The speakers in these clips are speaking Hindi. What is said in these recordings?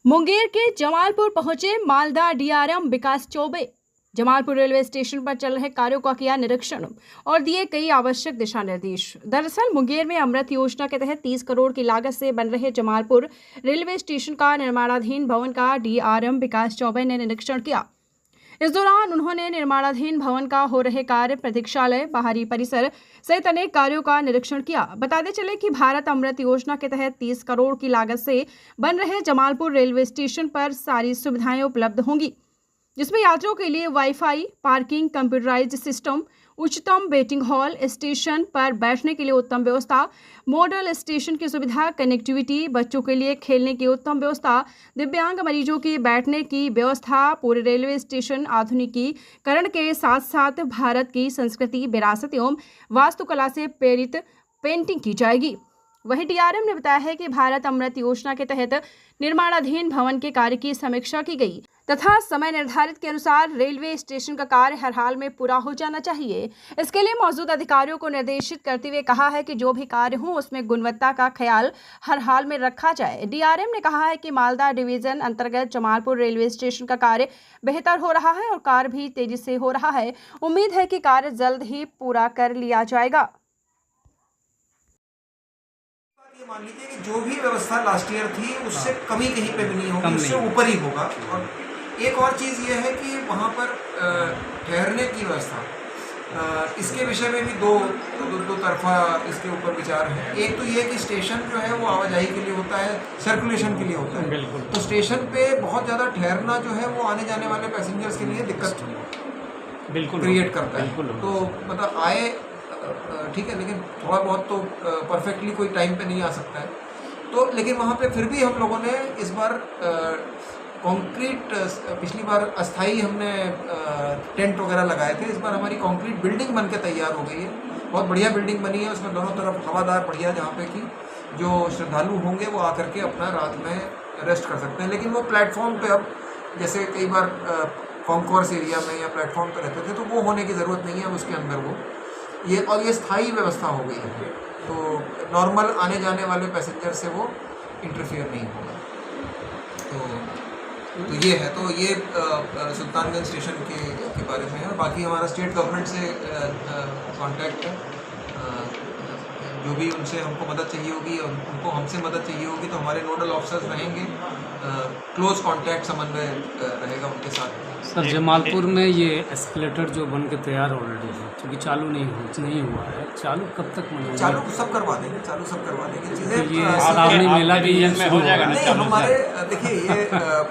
मुंगेर के जमालपुर पहुंचे मालदा डीआरएम विकास चौबे। जमालपुर रेलवे स्टेशन पर चल रहे कार्यों का किया निरीक्षण और दिए कई आवश्यक दिशा निर्देश। दरअसल मुंगेर में अमृत योजना के तहत 30 करोड़ की लागत से बन रहे जमालपुर रेलवे स्टेशन का निर्माणाधीन भवन का डीआरएम विकास चौबे ने निरीक्षण किया। इस दौरान उन्होंने निर्माणाधीन भवन का हो रहे कार्य, प्रतीक्षालय, बाहरी परिसर सहित अनेक कार्यों का निरीक्षण किया। बताते चले कि भारत अमृत योजना के तहत 30 करोड़ की लागत से बन रहे जमालपुर रेलवे स्टेशन पर सारी सुविधाएं उपलब्ध होंगी, जिसमें यात्रियों के लिए वाईफाई, पार्किंग, कंप्यूटराइज्ड सिस्टम, उच्चतम वेटिंग हॉल, स्टेशन पर बैठने के लिए उत्तम व्यवस्था, मॉडल स्टेशन की सुविधा, कनेक्टिविटी, बच्चों के लिए खेलने की उत्तम व्यवस्था, दिव्यांग मरीजों की बैठने की व्यवस्था। पूरे रेलवे स्टेशन आधुनिकीकरण के साथ साथ भारत की संस्कृति, विरासत एवं वास्तुकला से प्रेरित पेंटिंग की जाएगी। वहीं डीआरएम ने बताया है कि भारत अमृत योजना के तहत निर्माणाधीन भवन के कार्य की समीक्षा की गई तथा समय निर्धारित के अनुसार रेलवे स्टेशन का कार्य हर हाल में पूरा हो जाना चाहिए। इसके लिए मौजूद अधिकारियों को निर्देशित करते हुए कहा है कि जो भी कार्य हो उसमें गुणवत्ता का ख्याल हर हाल में रखा जाए। डीआरएम ने कहा है कि मालदा डिवीजन अंतर्गत जमालपुर रेलवे स्टेशन का कार्य बेहतर हो रहा है और कार्य भी तेजी से हो रहा है। उम्मीद है कि कार्य जल्द ही पूरा कर लिया जाएगा। ये मान लीजिए कि जो भी व्यवस्था लास्ट ईयर थी उससे कमी कहीं पे भी नहीं होगी, उससे ऊपर ही होगा। और एक और चीज़ ये है कि वहाँ पर ठहरने की व्यवस्था, इसके विषय में भी दो तरफा इसके ऊपर विचार है। एक तो ये कि स्टेशन जो है वो आवाजाही के लिए होता है, सर्कुलेशन के लिए होता है, तो स्टेशन पे बहुत ज़्यादा ठहरना जो है वो आने जाने वाले पैसेंजर्स के लिए दिक्कत क्रिएट करता है। तो मतलब आए ठीक है, लेकिन थोड़ा बहुत तो परफेक्टली कोई टाइम पे नहीं आ सकता है। तो लेकिन वहाँ पे फिर भी हम लोगों ने इस बार कंक्रीट, पिछली बार अस्थाई हमने टेंट वगैरह लगाए थे, इस बार हमारी कंक्रीट बिल्डिंग बन के तैयार हो गई है। बहुत बढ़िया बिल्डिंग बनी है, उसमें दोनों तरफ हवादार बढ़िया, जहाँ पे कि जो श्रद्धालु होंगे वो आकर के अपना रात में रेस्ट कर सकते हैं। लेकिन वो प्लेटफॉर्म पे अब जैसे कई बार कॉन्कोर्स एरिया में या प्लेटफॉर्म पर रहते थे, तो वो होने की ज़रूरत नहीं है उसके अंदर वो ये स्थायी व्यवस्था हो गई है। तो नॉर्मल आने जाने वाले पैसेंजर से वो इंटरफेयर नहीं होगा। तो ये है, तो ये सुल्तानगंज स्टेशन के बारे में है। और बाकी हमारा स्टेट गवर्नमेंट से कांटेक्ट है, जो भी उनसे हमको मदद चाहिए होगी और उनको हमसे मदद चाहिए होगी, तो हमारे नोडल ऑफिसर्स रहेंगे, क्लोज कांटेक्ट समन्वय रहेगा उनके साथ। सर, जमालपुर में ये एस्केलेटर जो बन के तैयार ऑलरेडी है, क्योंकि चालू नहीं हुआ है, चालू कब तक मिलेगा? चालू सब करवा देंगे, चालू सब करवा देंगे चीज़ें। तो ये श्रावणी मेला भी हो जाएगा ना? नहीं, हमारे देखिए ये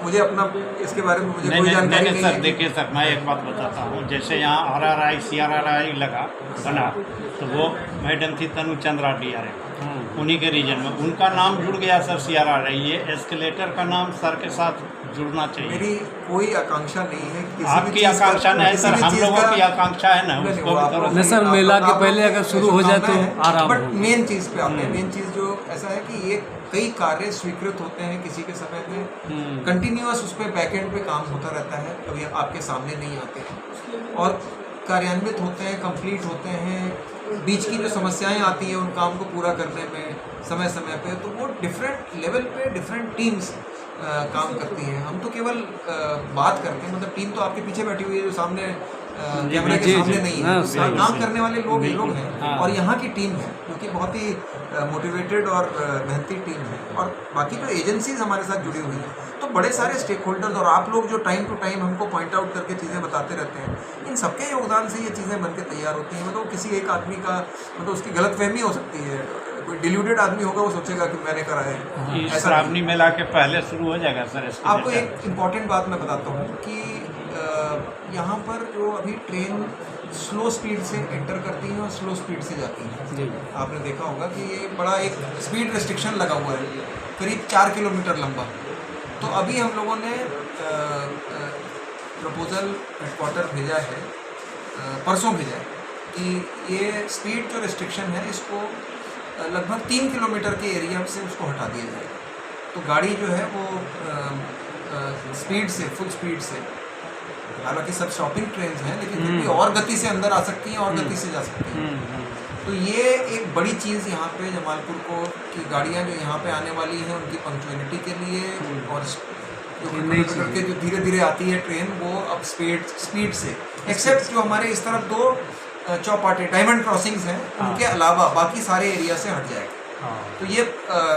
मुझे अपना इसके बारे में मुझे कोई जानकारी नहीं है। सर देखिए सर, मैं एक बात बताता हूँ। जैसे यहाँ RRI CRRI लगा बना, तो वो मैडम थी तनु चंद्रा डीआरएम, उन्हीं के रीजन में उनका नाम जुड़ गया सर CRRI। ये एस्केलेटर का नाम सर के साथ जुड़ना चाहिए। मेरी कोई आकांक्षा नहीं है, किसी आपकी आकांक्षा नहीं है सर, हम लोगों की आकांक्षा है ना, उसको नहीं सर, मेला के पहले अगर शुरू हो जाए तो आराम। बट मेन चीज़ पे आते हैं। मेन चीज़ जो ऐसा है कि ये कई कार्य स्वीकृत होते हैं किसी के समय पे, कंटिन्यूअस उस पर बैकएंड पे काम होता रहता है, कभी आपके सामने नहीं आते हैं और कार्यान्वित होते हैं, कंप्लीट होते हैं। बीच की जो समस्याएं आती हैं उन काम को पूरा करने में समय समय पे, तो वो डिफरेंट लेवल पे डिफरेंट टीम्स काम करती हैं। हम तो केवल बात करते हैं, मतलब टीम तो आपके पीछे बैठी हुई है जो सामने कैमरे के सामने नहीं है। काम करने वाले लोग ये लोग हैं और यहाँ की टीम है जो कि बहुत ही मोटिवेटेड और मेहनती टीम है। और बाकी जो एजेंसीज हमारे साथ जुड़ी हुई हैं, तो बड़े सारे स्टेक होल्डर्स और आप लोग जो टाइम टू टाइम हमको पॉइंट आउट करके चीज़ें बताते रहते हैं, इन सबके योगदान से ये चीज़ें बनके तैयार होती हैं। मतलब किसी एक आदमी का मतलब उसकी गलतफहमी हो सकती है, कोई डिल्यूटेड आदमी होगा वो सोचेगा कि मैंने करा है। श्रावणी मेला के पहले शुरू हो जाएगा सर। आपको एक इम्पॉर्टेंट बात मैं बताता हूँ कि यहाँ पर जो अभी ट्रेन स्लो स्पीड से एंटर करती है और स्लो स्पीड से जाती है, आपने देखा होगा कि ये बड़ा एक स्पीड रेस्ट्रिक्शन लगा हुआ है, करीब 4 किलोमीटर लंबा। तो अभी हम लोगों ने प्रपोजल हेडक्वार्टर भेजा है, परसों भेजा है कि ये स्पीड जो रेस्ट्रिक्शन है इसको लगभग 3 किलोमीटर के एरिया से उसको हटा दिया जाएगा। तो गाड़ी जो है वो स्पीड से, फुल स्पीड से, हालांकि सब स्टॉपिंग ट्रेन हैं, लेकिन फिर भी और गति से अंदर आ सकती हैं और गति से जा सकती हैं। तो ये एक बड़ी चीज़ यहाँ पे जमालपुर को कि गाड़ियाँ जो यहाँ पे आने वाली हैं उनकी पंक्चुअलिटी के लिए और जो नई करके जो धीरे धीरे आती है ट्रेन, वो अब स्पीड से, एक्सेप्ट जो हमारे इस तरफ 2 चौपाटे डायमंड क्रॉसिंग्स हैं, उनके अलावा बाकी सारे एरिया से हट जाएगा। हाँ। तो ये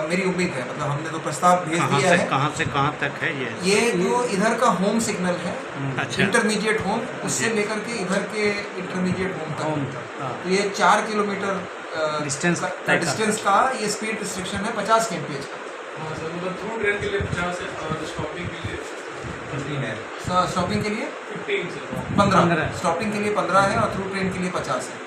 मेरी उम्मीद है, मतलब हमने तो प्रस्ताव भेज दिया है। कहाँ से कहाँ तक है ये जो इधर का होम सिग्नल है, अच्छा। इंटरमीडिएट होम, उससे लेकर के इधर के इंटरमीडिएट होम तक, हाँ। तो ये 4 किलोमीटर डिस्टेंस डिस्टेंस का ये स्पीड रिस्ट्रिक्शन है 50 kmph का। हाँ सर, मतलब थ्रू ट्रेन के लिए 50 है और स्टॉपिंग के लिए 15 है। स्टॉपिंग के लिए 15 सर। 15, स्टॉपिंग के लिए 15 है और थ्रू ट्रेन के लिए 50 है।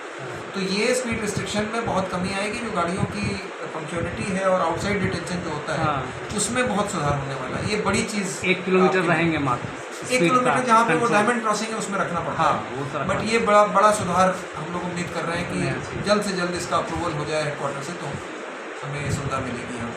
तो ये स्पीड रिस्ट्रिक्शन में बहुत कमी आएगी, जो गाड़ियों की पंक्चुअलिटी है और आउटसाइड डिटेंशन जो होता है, हाँ। उसमें बहुत सुधार होने वाला है। ये बड़ी चीज़। 1 किलोमीटर रहेंगे मात्र 1 किलोमीटर जहाँ पे वो डायमंड क्रॉसिंग है उसमें रखना पड़ता हाँ, है, वो तो बट ये बड़ा सुधार हम लोग उम्मीद कर रहे हैं कि जल्द से जल्द इसका अप्रूवल हो जाए हेडक्वार्टर से, तो हमें सुविधा मिलेगी यहाँ।